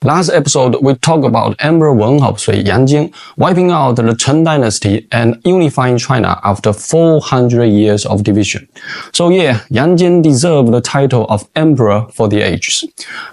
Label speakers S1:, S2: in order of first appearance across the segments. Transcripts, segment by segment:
S1: Last episode, we talked about Emperor Yang of Sui, Yang wiping out the Chen Dynasty and unifying China after 400 years of division. So yeah, Yang deserved the title of Emperor for the ages.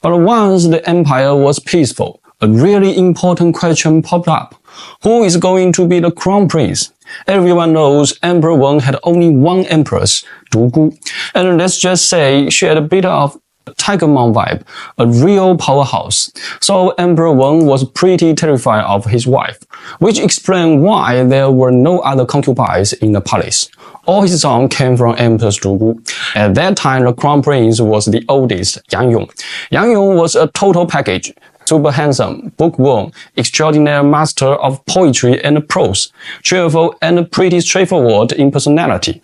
S1: But once the empire was peaceful, a really important question popped up. Who is going to be the crown prince? Everyone knows Emperor Yang had only one empress, Gu, and let's just say she had a bit of Tiger Mom vibe, a real powerhouse. So Emperor Yang was pretty terrified of his wife, which explained why there were no other concubines in the palace. All his sons came from Empress Gu. At that time, the crown prince was the oldest, Yang. Yang was a total package. Super handsome, bookworm, extraordinary master of poetry and prose, cheerful and pretty straightforward in personality.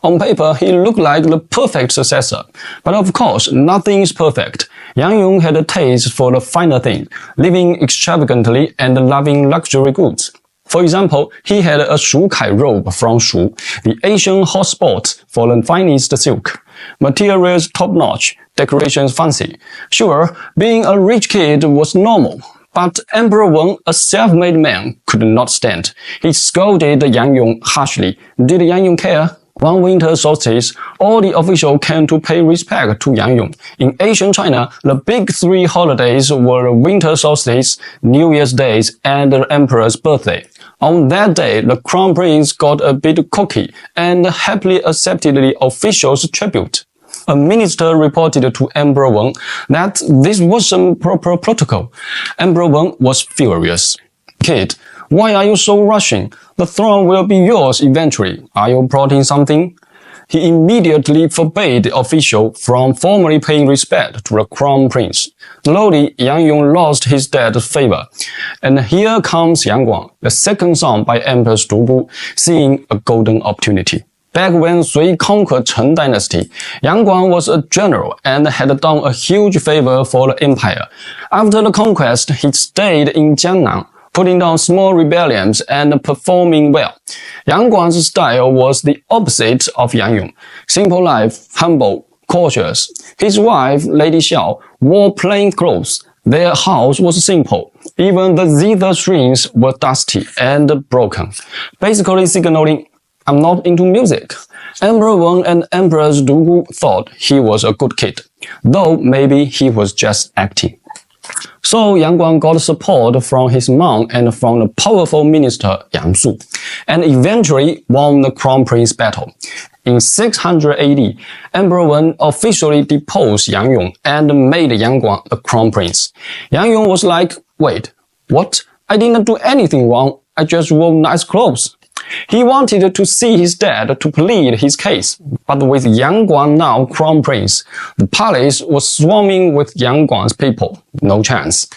S1: On paper, he looked like the perfect successor. But of course, nothing is perfect. Yang had a taste for the finer things, living extravagantly and loving luxury goods. For example, he had a Shukai robe from Shu, the Asian hotspot for the finest silk. Materials top-notch, decorations fancy. Sure, being a rich kid was normal, but Emperor Yang, a self-made man, could not stand. He scolded Yang harshly. Did Yang care? One winter solstice, all the officials came to pay respect to Yang. In ancient China, the big three holidays were winter solstice, New Year's Day, and the emperor's birthday. On that day, the crown prince got a bit cocky and happily accepted the officials' tribute. A minister reported to Emperor Yang that this wasn't proper protocol. Emperor Yang was furious. Kid, why are you so rushing? The throne will be yours eventually. Are you plotting something? He immediately forbade the official from formally paying respect to the crown prince. Slowly, Yang lost his dad's favor. And here comes Guang, the second son by Empress Gu, seeing a golden opportunity. Back when Sui conquered Chen Dynasty, Guang was a general and had done a huge favor for the empire. After the conquest, he stayed in Jiangnan, putting down small rebellions and performing well. Guang's style was the opposite of Yang. Simple life, humble, cautious. His wife, Lady Xiao, wore plain clothes. Their house was simple. Even the zither strings were dusty and broken, basically signaling, I'm not into music. Emperor Yang and Empress Gu thought he was a good kid, though maybe he was just acting. So Guang got support from his mom and from the powerful minister Yang Su, and eventually won the crown prince battle. In 600 AD, Emperor Yang officially deposed Yang and made Guang a crown prince. Yang was like, wait, what? I didn't do anything wrong. I just wore nice clothes. He wanted to see his dad to plead his case, but with Guang now crown prince, the palace was swarming with Guang's people. No chance.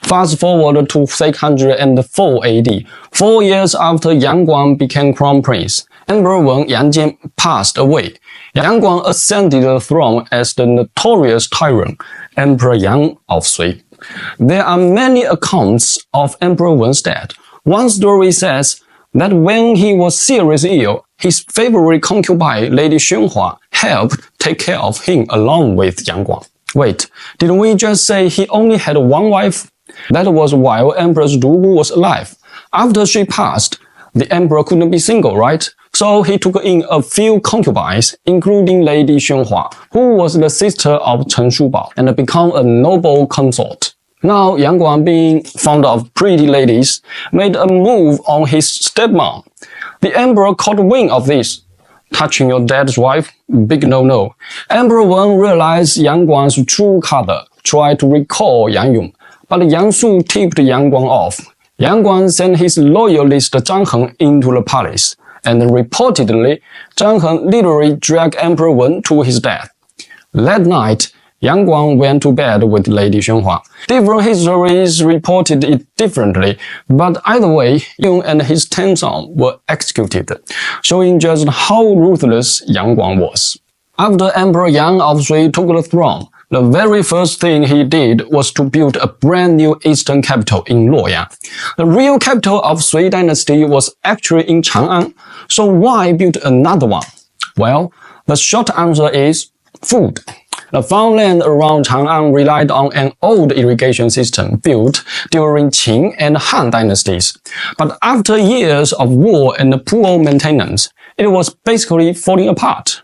S1: Fast forward to 604 AD, 4 years after Guang became crown prince. Emperor Yang passed away. Guang ascended the throne as the notorious tyrant, Emperor Yang of Sui. There are many accounts of Emperor Yang's death. One story says that when he was seriously ill, his favorite concubine, Lady Xunhua, helped take care of him along with Guang. Wait, didn't we just say he only had one wife? That was while Empress Gu was alive. After she passed, the emperor couldn't be single, right? So he took in a few concubines, including Lady Xunhua, who was the sister of Chen Shubao, and became a noble consort. Now, Guang, being fond of pretty ladies, made a move on his stepmom. The emperor caught wind of this. Touching your dad's wife? Big no-no. Emperor Yang realized Guang's true color, tried to recall Yang, but Yang Su tipped Guang off. Guang sent his loyalist Zhang Heng into the palace, and reportedly, Zhang Heng literally dragged Emperor Yang to his death. That night, Guang went to bed with Lady Xunhua. Different histories reported it differently, but either way, Yang and his 10 sons were executed, showing just how ruthless Guang was. After Emperor Yang of Sui took the throne, the very first thing he did was to build a brand new Eastern Capital in Luoyang. The real capital of Sui Dynasty was actually in Chang'an, so why build another one? Well, the short answer is food. The farmland around Chang'an relied on an old irrigation system built during Qin and Han dynasties. But after years of war and poor maintenance, it was basically falling apart.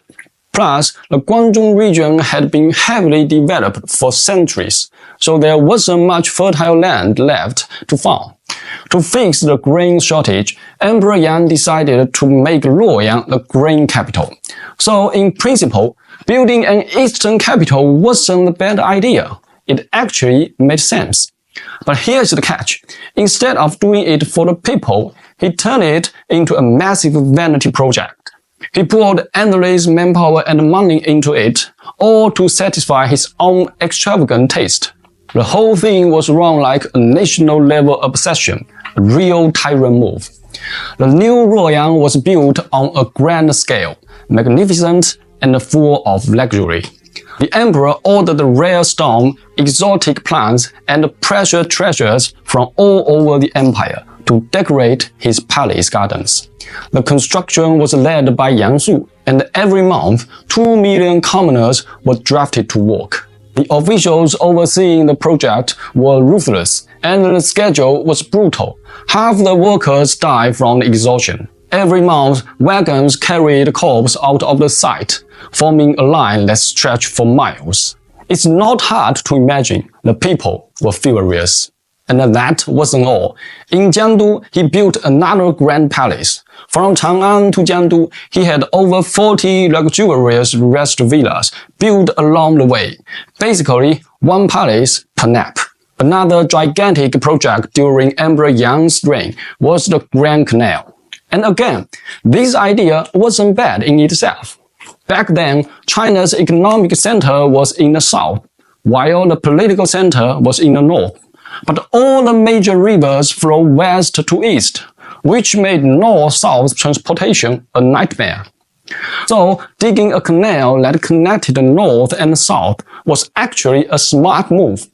S1: Plus, the Guangdong region had been heavily developed for centuries, so there wasn't much fertile land left to farm. To fix the grain shortage, Emperor Yang decided to make Luoyang the grain capital. So, in principle, building an eastern capital wasn't a bad idea. It actually made sense. But here's the catch. Instead of doing it for the people, he turned it into a massive vanity project. He poured endless manpower and money into it, all to satisfy his own extravagant taste. The whole thing was run like a national-level obsession, a real tyrant move. The new Luoyang was built on a grand scale, magnificent and full of luxury. The emperor ordered rare stone, exotic plants, and precious treasures from all over the empire to decorate his palace gardens. The construction was led by Yang Sui, and every month 2 million commoners were drafted to work. The officials overseeing the project were ruthless, and the schedule was brutal. Half the workers died from exhaustion. Every month, wagons carried corpses out of the site, forming a line that stretched for miles. It's not hard to imagine the people were furious. And that wasn't all. In Jiangdu, he built another grand palace. From Chang'an to Jiangdu, he had over 40 luxurious rest villas built along the way. Basically, one palace per nap. Another gigantic project during Emperor Yang's reign was the Grand Canal. And again, this idea wasn't bad in itself. Back then, China's economic center was in the south, while the political center was in the north. But all the major rivers flow west to east, which made north-south transportation a nightmare. So, digging a canal that connected the north and south was actually a smart move.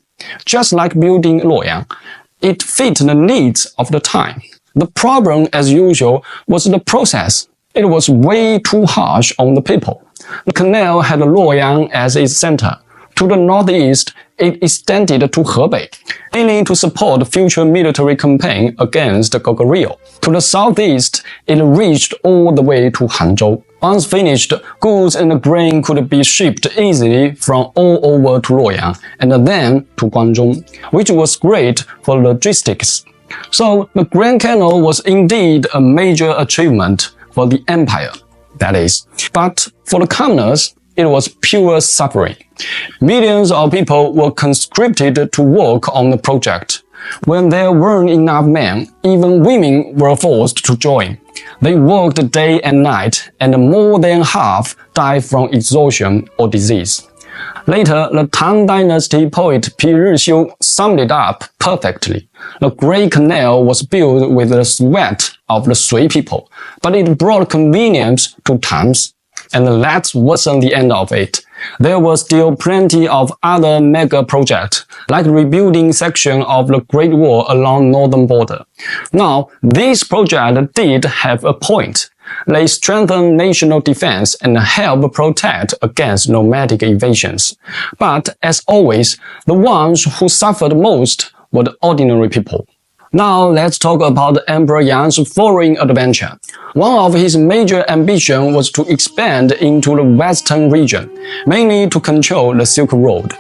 S1: Just like building Luoyang, it fit the needs of the time. The problem, as usual, was the process. It was way too harsh on the people. The canal had Luoyang as its center. To the northeast, it extended to Hebei, aiming to support the future military campaign against Goguryeo. To the southeast, it reached all the way to Hanzhou. Once finished, goods and grain could be shipped easily from all over to Luoyang and then to Guangdong, which was great for logistics. So, the Grand Canal was indeed a major achievement for the empire, that is. But for the commoners, it was pure suffering. Millions of people were conscripted to work on the project. When there weren't enough men, even women were forced to join. They worked day and night, and more than half died from exhaustion or disease. Later, the Tang Dynasty poet Pi Rishiu summed it up perfectly. The Great Canal was built with the sweat of the Sui people, but it brought convenience to Tangs. And that wasn't the end of it. There was still plenty of other mega projects, like rebuilding section of the Great Wall along northern border. Now, this project did have a point. They strengthened national defense and helped protect against nomadic invasions. But, as always, the ones who suffered most were the ordinary people. Now let's talk about Emperor Yang's foreign adventure. One of his major ambitions was to expand into the western region, mainly to control the Silk Road.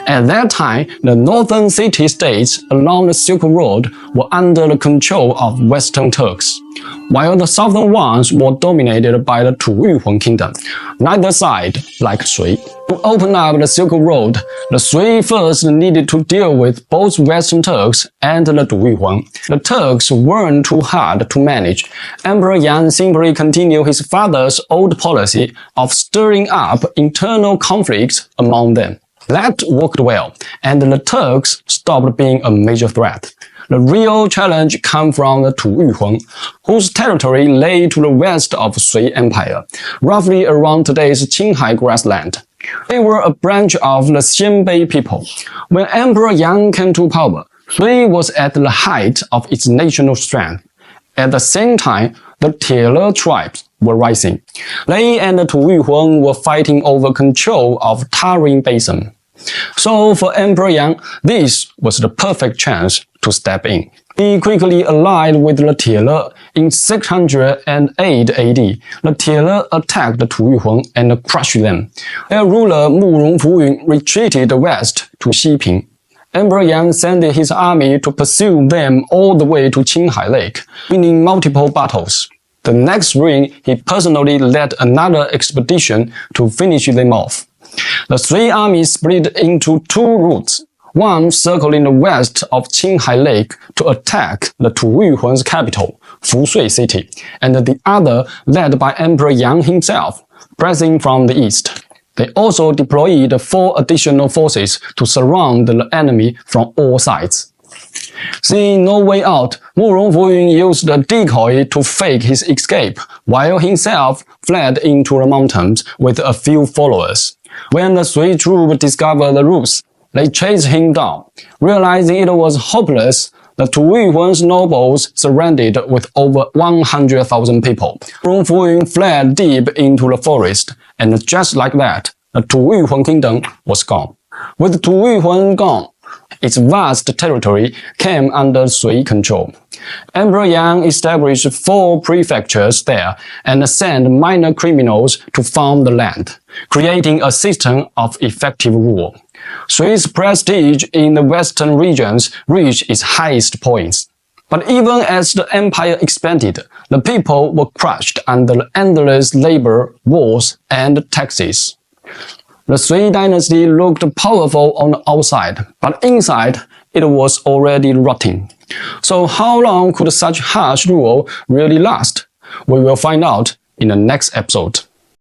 S1: At that time, the northern city-states along the Silk Road were under the control of Western Turks, while the southern ones were dominated by the Tuyuhuang kingdom. Neither side liked Sui. To open up the Silk Road, the Sui first needed to deal with both Western Turks and the Tuyuhuang. The Turks weren't too hard to manage. Emperor Yang simply continued his father's old policy of stirring up internal conflicts among them. That worked well, and the Turks stopped being a major threat. The real challenge came from the Tuyuhuang, whose territory lay to the west of Sui Empire, roughly around today's Qinghai grassland. They were a branch of the Xianbei people. When Emperor Yang came to power, Sui was at the height of its national strength. At the same time, the Tile tribes, were rising. Lei and Tu Yuhuang were fighting over control of Tarim Basin. So for Emperor Yang, this was the perfect chance to step in. He quickly allied with the Tile. In 608 AD, the Tile attacked Tu Yuhuang and crushed them. Their ruler Mu Rongfuyun retreated west to Xiping. Emperor Yang sent his army to pursue them all the way to Qinghai Lake, winning multiple battles. The next spring, he personally led another expedition to finish them off. The Sui army split into two routes, one circling the west of Qinghai Lake to attack the Tu Yuhuang's capital, Sui city, and the other led by Emperor Yang himself, pressing from the east. They also deployed 4 additional forces to surround the enemy from all sides. Seeing no way out, Mu Rongfuyun used a decoy to fake his escape, while himself fled into the mountains with a few followers. When the Sui troops discovered the ruse, they chased him down. Realizing it was hopeless, the Tu Yuhuang's nobles surrendered with over 100,000 people. Rongfuyun fled deep into the forest, and just like that, the Tu Yuhuang kingdom was gone. With Tu Yuhuang gone, its vast territory came under Sui control. Emperor Yang established 4 prefectures there and sent minor criminals to farm the land, creating a system of effective rule. Sui's prestige in the western regions reached its highest points. But even as the empire expanded, the people were crushed under endless labor, wars, and taxes. The Sui dynasty looked powerful on the outside, but inside it was already rotting. So how long could such harsh rule really last? We will find out in the next episode.